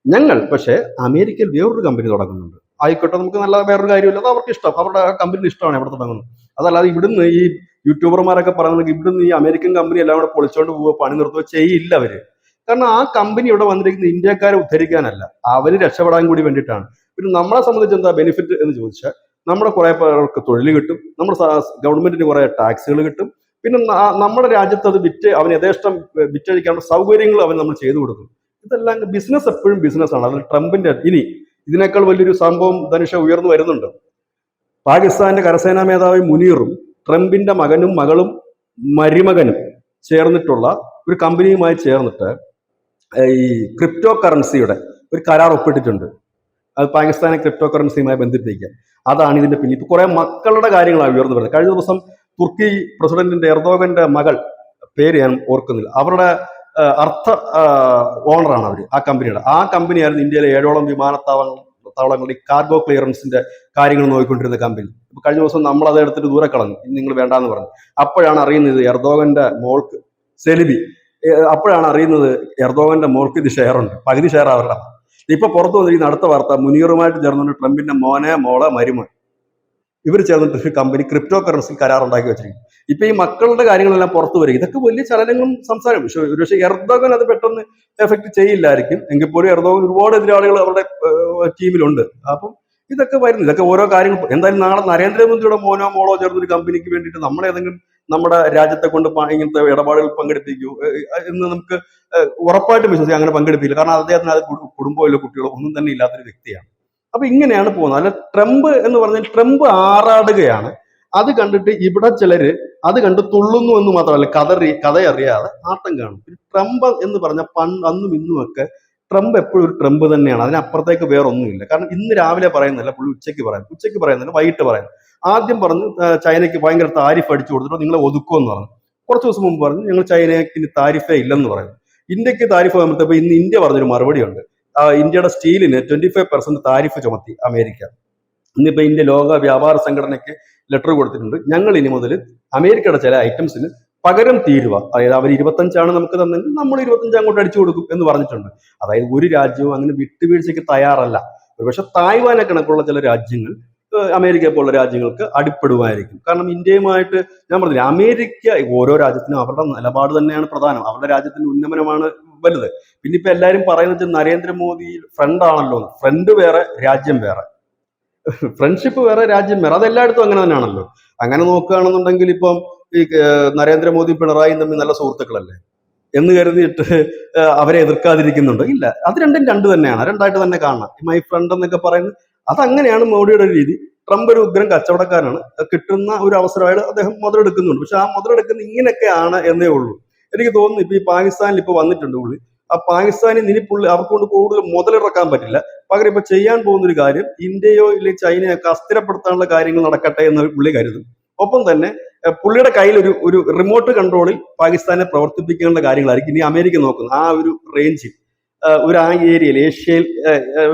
ഞങ്ങൾ പക്ഷേ അമേരിക്കയിൽ വേറൊരു കമ്പനി തുടങ്ങുന്നുണ്ട്. ആയിക്കോട്ടെ, നമുക്ക് നല്ല വേറൊരു കാര്യമില്ല, അത് അവർക്ക് ഇഷ്ടം, അവരുടെ ആ കമ്പനി ഇഷ്ടമാണ് എവിടെ തുടങ്ങുന്നത്. അതല്ലാതെ ഇവിടുന്ന് ഈ യൂട്യൂബർമാരൊക്കെ പറയുന്നത് ഇവിടുന്ന് ഈ അമേരിക്കൻ കമ്പനി എല്ലാം കൂടെ പൊളിച്ചോണ്ട് പോവുക, പണി നിർത്തുക ചെയ്യില്ല അവര്. കാരണം ആ കമ്പനി ഇവിടെ വന്നിരിക്കുന്നത് ഇന്ത്യക്കാരെ ഉദ്ധരിക്കാനല്ല, അവര് രക്ഷപ്പെടാൻ കൂടി വേണ്ടിയിട്ടാണ്. പിന്നെ നമ്മളെ സംബന്ധിച്ച് എന്താ ബെനിഫിറ്റ് എന്ന് ചോദിച്ചാൽ, നമ്മുടെ കുറെ പേർക്ക് തൊഴിൽ കിട്ടും, നമ്മുടെ ഗവൺമെന്റിന് കുറെ ടാക്സുകൾ കിട്ടും. പിന്നെ നമ്മുടെ രാജ്യത്ത് അത് അവന് യഥേഷ്ടം വിറ്റഴിക്കാനുള്ള സൗകര്യങ്ങൾ നമ്മൾ ചെയ്തു കൊടുക്കും. ഇതെല്ലാം ബിസിനസ് എപ്പോഴും ബിസിനസ്സാണ്. അതിൽ ട്രംപിന്റെ ഇനി ഇതിനേക്കാൾ വലിയൊരു സംഭവം ധനുഷ ഉയർന്നു വരുന്നുണ്ട്. പാകിസ്ഥാന്റെ കരസേനാ മേധാവി മുനീറും ട്രംപിന്റെ മകനും മകളും മരുമകനും ചേർന്നിട്ടുള്ള ഒരു കമ്പനിയുമായി ചേർന്നിട്ട് ഈ ക്രിപ്റ്റോ കറൻസിയുടെ ഒരു കരാർ ഒപ്പിട്ടിട്ടുണ്ട്. അത് പാകിസ്ഥാനെ ക്രിപ്റ്റോ കറൻസിയുമായി ബന്ധിപ്പിക്കാൻ. അതാണ് ഇതിന്റെ പിന്നിൽ. ഇപ്പൊ കുറെ മക്കളുടെ കാര്യങ്ങളാണ് ഉയർന്നു വരുന്നത്. കഴിഞ്ഞ ദിവസം തുർക്കി പ്രസിഡന്റിന്റെ എർദോഗന്റെ മകൾ, പേര് ഞാൻ ഓർക്കുന്നില്ല, അവരുടെ ഓണറാണ് അവര് ആ കമ്പനിയുടെ. ആ കമ്പനിയായിരുന്നു ഇന്ത്യയിലെ 7ഓളം വിമാനത്താവളങ്ങളുടെ കാർഗോ ക്ലിയറൻസിന്റെ കാര്യങ്ങൾ നോക്കിക്കൊണ്ടിരുന്ന കമ്പനി. ഇപ്പൊ കഴിഞ്ഞ ദിവസം നമ്മൾ അത് എടുത്തിട്ട് ദൂരെ കളഞ്ഞു, നിങ്ങൾ വേണ്ടാന്ന് പറഞ്ഞു. അപ്പോഴാണ് അറിയുന്നത് എർദോഗന്റെ മോൾക്ക് സെലിബി, അപ്പോഴാണ് അറിയുന്നത് എർദോഗന്റെ മോൾക്ക് ഇത് ഷെയറുണ്ട്, പകുതി ഷെയർ അവരുടെ. ഇപ്പൊ പുറത്തു വന്നിരിക്കുന്ന അടുത്ത വാർത്ത, മുനീറുമായിട്ട് ചേർന്നുകൊണ്ട് ട്രംപിന്റെ മോനെ മോളെ മരുമോൻ ഇവർ ചേർന്നിട്ട് കമ്പനി ക്രിപ്റ്റോ കറൻസി കരാറുണ്ടാക്കി വെച്ചിരിക്കും. ഇപ്പൊ ഈ മക്കളുടെ കാര്യങ്ങളെല്ലാം പുറത്തു വരും. ഇതൊക്കെ വലിയ ചലനങ്ങളും സംസാരം. പക്ഷെ എർദോഗൻ അത് പെട്ടെന്ന് എഫക്ട് ചെയ്യില്ലായിരിക്കും. എങ്കിൽ പോലും എർദോഗൻ ഒരുപാട് എതിരാളികൾ അവരുടെ ടീമിലുണ്ട്. അപ്പം ഇതൊക്കെ വരുന്നു. ഇതൊക്കെ ഓരോ കാര്യങ്ങൾ. എന്തായാലും നാളെ നരേന്ദ്രമോദിയുടെ മോനോ മോളോ ചേർന്നൊരു കമ്പനിക്ക് വേണ്ടിയിട്ട് നമ്മളേതെങ്കിലും നമ്മുടെ രാജ്യത്തെ കൊണ്ട് ഇങ്ങനത്തെ ഇടപാടുകൾ പങ്കെടുപ്പിക്കൂ എന്ന് നമുക്ക് ഉറപ്പായിട്ടും വിശ്വസിക്കാം. അങ്ങനെ പങ്കെടുപ്പില്ല. കാരണം അദ്ദേഹത്തിന് അത് കുടുംബമില്ല, കുട്ടികളോ ഒന്നും തന്നെ ഇല്ലാത്തൊരു വ്യക്തിയാണ്. അപ്പൊ ഇങ്ങനെയാണ് പോകുന്നത്. അല്ല, ട്രംപ് എന്ന് പറഞ്ഞാൽ ട്രംപ് ആറാടുകയാണ്. അത് കണ്ടിട്ട് ഇവിടെ ചിലര് അത് കണ്ട് തുള്ളുന്നു എന്ന് മാത്രമല്ല, കഥയറിയാതെ ആട്ടം കാണും. ട്രംപ് എന്ന് പറഞ്ഞ അന്നും ഇന്നും ഒക്കെ ട്രംപ് എപ്പോഴും ഒരു ട്രംപ് തന്നെയാണ്. അതിനപ്പുറത്തേക്ക് വേറെ ഒന്നുമില്ല. കാരണം ഇന്ന് രാവിലെ പറയുന്നില്ല, പുള്ളി ഉച്ചയ്ക്ക് പറയുന്നില്ല, വൈകിട്ട് പറയുന്നു. ആദ്യം പറഞ്ഞു ചൈനയ്ക്ക് ഭയങ്കര താരിഫ് അടിച്ചു കൊടുത്തിട്ട് നിങ്ങളെ ഒതുക്കുമെന്ന് പറഞ്ഞു. കുറച്ച് ദിവസം മുമ്പ് പറഞ്ഞു ഞങ്ങൾ ചൈനയ്ക്ക് താരിഫേ ഇല്ലെന്ന് പറയുന്നു. ഇന്ത്യക്ക് താരിഫ് വന്നപ്പോൾ ഇന്ന് ഇന്ത്യ പറഞ്ഞൊരു മറുപടി ഉണ്ട്. ഇന്ത്യയുടെ സ്റ്റീലിന് 25% താരിഫ് ചുമത്തി അമേരിക്ക. ഇന്നിപ്പോ ഇന്ത്യ ലോക വ്യാപാര സംഘടനയ്ക്ക് ലെറ്റർ കൊടുത്തിട്ടുണ്ട്. ഞങ്ങൾ ഇനി മുതൽ അമേരിക്കയുടെ ചില ഐറ്റംസിന് പകരം തീരുവ, അതായത് അവർ 25 നമുക്ക് തന്നെങ്കിൽ നമ്മൾ 25 അങ്ങോട്ട് അടിച്ചു കൊടുക്കും എന്ന് പറഞ്ഞിട്ടുണ്ട്. അതായത് ഒരു രാജ്യവും അങ്ങനെ വിട്ടുവീഴ്ചയ്ക്ക് തയ്യാറല്ല. പക്ഷെ തായ്വാനെ കണക്കുള്ള ചില രാജ്യങ്ങൾ അമേരിക്ക പോലുള്ള രാജ്യങ്ങൾക്ക് അടിപ്പെടുമായിരിക്കും. കാരണം ഇന്ത്യയുമായിട്ട് ഞാൻ പറഞ്ഞില്ല, അമേരിക്ക ഓരോ രാജ്യത്തിനും അവരുടെ നിലപാട് തന്നെയാണ് പ്രധാനം. അവരുടെ രാജ്യത്തിന്റെ ഉന്നമനമാണ് വലുത്. പിന്നെ ഇപ്പൊ എല്ലാവരും പറയുന്നത് നരേന്ദ്രമോദി ഫ്രണ്ട് ആണല്ലോ. ഫ്രണ്ട് വേറെ, രാജ്യം വേറെ. ഫ്രണ്ട്ഷിപ്പ് വേറെ, രാജ്യം വേറെ. അതെല്ലായിടത്തും അങ്ങനെ തന്നെയാണല്ലോ. അങ്ങനെ നോക്കുകയാണെന്നുണ്ടെങ്കിൽ ഇപ്പം ഈ നരേന്ദ്രമോദിയും പിണറായിയും തമ്മിൽ നല്ല സുഹൃത്തുക്കളല്ലേ എന്ന് കരുതിയിട്ട് അവരെ എതിർക്കാതിരിക്കുന്നുണ്ടോ? ഇല്ല, അത് രണ്ടും രണ്ട് തന്നെയാണ്, രണ്ടായിട്ട് തന്നെ കാണണം. മൈ ഫ്രണ്ട് എന്നൊക്കെ പറയുന്നത് അതങ്ങനെയാണ് മോഡിയുടെ രീതി. ട്രംപ് ഒരു ഉഗ്രം കച്ചവടക്കാരാണ്. കിട്ടുന്ന ഒരു അവസരമായിട്ട് അദ്ദേഹം മുതലെടുക്കുന്നുണ്ട്. പക്ഷെ ആ മുതലെടുക്കുന്ന ഇങ്ങനെയൊക്കെയാണ് എന്നേ ഉള്ളൂ. എനിക്ക് തോന്നുന്നു ഇപ്പൊ ഈ പാകിസ്ഥാനിൽ ഇപ്പൊ വന്നിട്ടുണ്ട് പുള്ളി. ആ പാകിസ്ഥാനിൽ ഇനി പുള്ളി അവർക്ക് കൊണ്ട് കൂടുതൽ മുതലിറക്കാൻ പറ്റില്ല. പകരം ഇപ്പൊ ചെയ്യാൻ പോകുന്ന ഒരു കാര്യം, ഇന്ത്യയോ ഇല്ലെങ്കിൽ ചൈനയോ ഒക്കെ അസ്ഥിരപ്പെടുത്താനുള്ള കാര്യങ്ങൾ നടക്കട്ടെ എന്ന് പുള്ളി കരുതും. ഒപ്പം തന്നെ പുള്ളിയുടെ കയ്യിൽ ഒരു റിമോട്ട് കൺട്രോളിൽ പാകിസ്ഥാനെ പ്രവർത്തിപ്പിക്കേണ്ട കാര്യങ്ങളായിരിക്കും ഇനി അമേരിക്ക നോക്കുന്നത്. ആ ഒരു റേഞ്ചിൽ ആ ഏരിയയിൽ ഏഷ്യയിൽ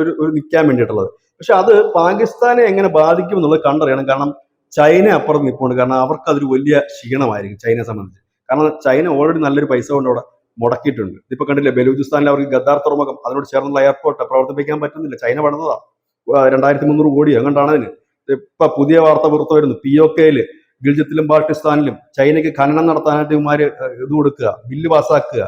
ഒരു നിൽക്കാൻ വേണ്ടിയിട്ടുള്ളത്. പക്ഷെ അത് പാകിസ്ഥാനെ എങ്ങനെ ബാധിക്കും എന്നുള്ളത് കണ്ടറിയണം. കാരണം ചൈന അപ്പുറത്ത് നിൽപ്പുണ്ട്. കാരണം അവർക്ക് അതൊരു വലിയ ക്ഷീണമായിരിക്കും ചൈനയെ സംബന്ധിച്ച്. കാരണം ചൈന ഓൾറെഡി നല്ലൊരു പൈസ കൊണ്ട് അവിടെ മുടക്കിയിട്ടുണ്ട്. ഇതിപ്പോ കണ്ടില്ലേ, ബലൂചിസ്ഥാനിൽ അവർക്ക് ഗദ്ദാർ തുറമുഖം, അതിനോട് ചേർന്നുള്ള എയർപോർട്ട് പ്രവർത്തിപ്പിക്കാൻ പറ്റുന്നില്ല. ചൈന പണിതതാ. 2300 കോടി എങ്ങോട്ടാണ് അതിന്. ഇപ്പൊ പുതിയ വാർത്ത പുറത്തു വരുന്നു, POKയില് ഗിൽജിത്തിലും ബാൾട്ടിസ്ഥാനിലും ചൈനയ്ക്ക് ഖനനം നടത്താനായിട്ട് ഇവന്മാര് ഇത് കൊടുക്കുക, ബില്ല് പാസ്സാക്കുക.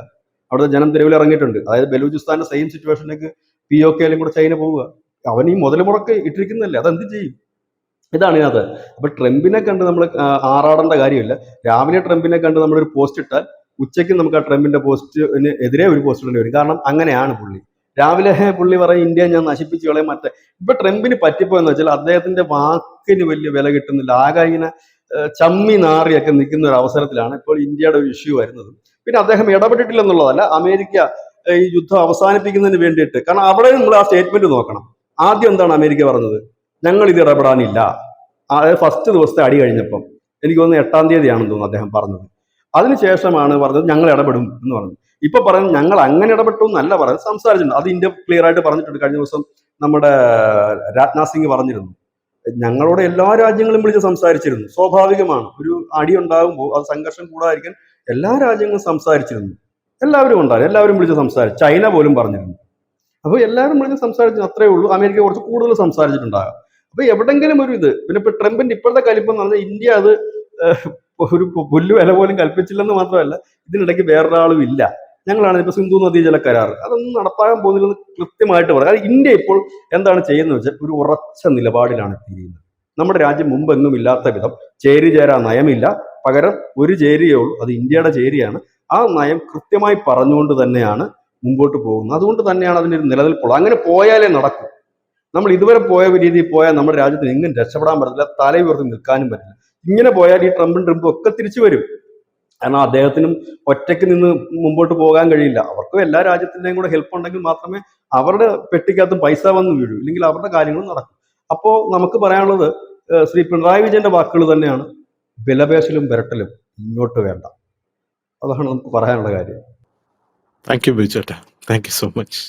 അവിടുത്തെ ജനം തെരുവിൽ ഇറങ്ങിയിട്ടുണ്ട്. അതായത് ബലൂചിസ്ഥാന്റെ സെയിം സിറ്റുവേഷനിലേക്ക് POKയിലും കൂടെ ചൈന പോവുക. അവൻ ഈ മുതൽ മുടക്ക് ഇട്ടിരിക്കുന്നല്ലേ, അതെന്ത് ചെയ്യും? ഇതാണ് ഇതിനകത്ത്. അപ്പൊ ട്രംപിനെ കണ്ട് നമ്മൾ ആറാടേണ്ട കാര്യമില്ല. രാവിലെ ട്രംപിനെ കണ്ട് നമ്മളൊരു പോസ്റ്റ് ഇട്ടാൽ ഉച്ചയ്ക്ക് നമുക്ക് ആ ട്രംപിന്റെ പോസ്റ്റിന് എതിരെ ഒരു പോസ്റ്റ് ഇടേണ്ടി വരും. കാരണം അങ്ങനെയാണ് പുള്ളി. രാവിലെ പുള്ളി പറയും ഇന്ത്യ ഞാൻ നശിപ്പിച്ചു കളയും മറ്റേ. ഇപ്പൊ ട്രംപിന് പറ്റിപ്പോയെന്ന് വെച്ചാൽ അദ്ദേഹത്തിന്റെ വാക്കിന് വലിയ വില കിട്ടുന്നില്ല. ആകെ ഇങ്ങനെ ചമ്മി നാറിയൊക്കെ നിൽക്കുന്ന ഒരു അവസരത്തിലാണ് ഇപ്പോൾ ഇന്ത്യയുടെ ഒരു ഇഷ്യൂ വരുന്നത്. പിന്നെ അദ്ദേഹം ഇടപെട്ടിട്ടില്ലെന്നുള്ളതല്ല, അമേരിക്ക ഈ യുദ്ധം അവസാനിപ്പിക്കുന്നതിന് വേണ്ടിയിട്ട്, കാരണം അവിടെ നമ്മൾ ആ സ്റ്റേറ്റ്മെന്റ് നോക്കണം. ആദ്യം എന്താണ് അമേരിക്ക പറഞ്ഞത്? ഞങ്ങൾ ഇത് ഇടപെടാനില്ല. അതായത് ഫസ്റ്റ് ദിവസത്തെ അടി കഴിഞ്ഞപ്പം, എനിക്ക് തോന്നുന്നു 8-ാം തീയതിയാണെന്ന് തോന്നുന്നു അദ്ദേഹം പറഞ്ഞത്. അതിനുശേഷമാണ് പറഞ്ഞത് ഞങ്ങൾ ഇടപെടും എന്ന് പറഞ്ഞു. ഇപ്പൊ പറയുന്നത് ഞങ്ങൾ അങ്ങനെ ഇടപെട്ടു എന്നല്ല പറയുന്നത്, സംസാരിച്ചിട്ടുണ്ട്. അത് ഇന്ത്യ ക്ലിയർ ആയിട്ട് പറഞ്ഞിട്ടുണ്ട്. കഴിഞ്ഞ ദിവസം നമ്മുടെ രാജ്നാഥ് സിംഗ് പറഞ്ഞിരുന്നു, ഞങ്ങളോട് എല്ലാ രാജ്യങ്ങളും വിളിച്ച് സംസാരിച്ചിരുന്നു. സ്വാഭാവികമാണ്, ഒരു അടി ഉണ്ടാകുമ്പോൾ അത് സംഘർഷം കൂടാതിരിക്കാൻ എല്ലാ രാജ്യങ്ങളും സംസാരിച്ചിരുന്നു. എല്ലാവരും ഉണ്ടാകും, എല്ലാവരും വിളിച്ച് സംസാരിച്ചു. ചൈന പോലും പറഞ്ഞിരുന്നു. അപ്പൊ എല്ലാവരും വിളിച്ച് സംസാരിച്ചു, അത്രേ ഉള്ളൂ. അമേരിക്ക കുറച്ച് കൂടുതൽ സംസാരിച്ചിട്ടുണ്ടാകാം. അപ്പൊ എവിടെങ്കിലും ഒരു ഇത്, പിന്നെ ഇപ്പൊ ട്രംപിന്റെ ഇപ്പോഴത്തെ കലിപ്പം എന്ന് പറഞ്ഞാൽ ഇന്ത്യ അത് ഒരു പുല്ല് വില പോലും കൽപ്പിച്ചില്ലെന്ന് മാത്രമല്ല, ഇതിനിടയ്ക്ക് വേറൊരാളും ഇല്ല. ഞങ്ങളാണ് ഇപ്പൊ സിന്ധു നദീജല കരാർ അതൊന്നും നടപ്പാകാൻ പോകുന്നില്ലെന്ന് കൃത്യമായിട്ട് പറയാം. അത് ഇന്ത്യ ഇപ്പോൾ എന്താണ് ചെയ്യുന്നത് വെച്ചാൽ ഒരു ഉറച്ച നിലപാടിലാണ് എത്തിയിരിക്കുന്നത്. നമ്മുടെ രാജ്യം മുമ്പെങ്ങും ഇല്ലാത്ത വിധം ചേരിചേരാ നയമില്ല, പകരം ഒരു ചേരിയേ ഉള്ളൂ, അത് ഇന്ത്യയുടെ ചേരിയാണ്. ആ നയം കൃത്യമായി പറഞ്ഞുകൊണ്ട് തന്നെയാണ് മുമ്പോട്ട് പോകുന്നത്. അതുകൊണ്ട് തന്നെയാണ് അതിൻ്റെ ഒരു നിലനിൽപ്പുള്ളത്. അങ്ങനെ പോയാലേ നടക്കും. നമ്മൾ ഇതുവരെ പോയ രീതിയിൽ പോയാൽ നമ്മുടെ രാജ്യത്തിന് എങ്ങും രക്ഷപ്പെടാൻ പറ്റില്ല, തലയുയർത്തി നിൽക്കാനും പറ്റില്ല. ഇങ്ങനെ പോയാൽ ഈ ട്രംപും ഒക്കെ തിരിച്ചു വരും. കാരണം അദ്ദേഹത്തിനും ഒറ്റയ്ക്ക് നിന്ന് മുമ്പോട്ട് പോകാൻ കഴിയില്ല. അവർക്കും എല്ലാ രാജ്യത്തിന്റെയും കൂടെ ഹെൽപ്പ് ഉണ്ടെങ്കിൽ മാത്രമേ അവരുടെ പെട്ടിക്കകത്തും പൈസ വന്ന് വീഴൂ, ഇല്ലെങ്കിൽ അവരുടെ കാര്യങ്ങളും നടക്കും. അപ്പോൾ നമുക്ക് പറയാനുള്ളത് ശ്രീ പിണറായി വിജയന്റെ വാക്കുകൾ തന്നെയാണ്, ബലപേശലും വിരട്ടലും ഇങ്ങോട്ട് വേണ്ട. അതാണ് നമുക്ക് പറയാനുള്ള കാര്യം. താങ്ക് യു ബിജു ചേട്ടാ, താങ്ക് യു സോ മച്ച്.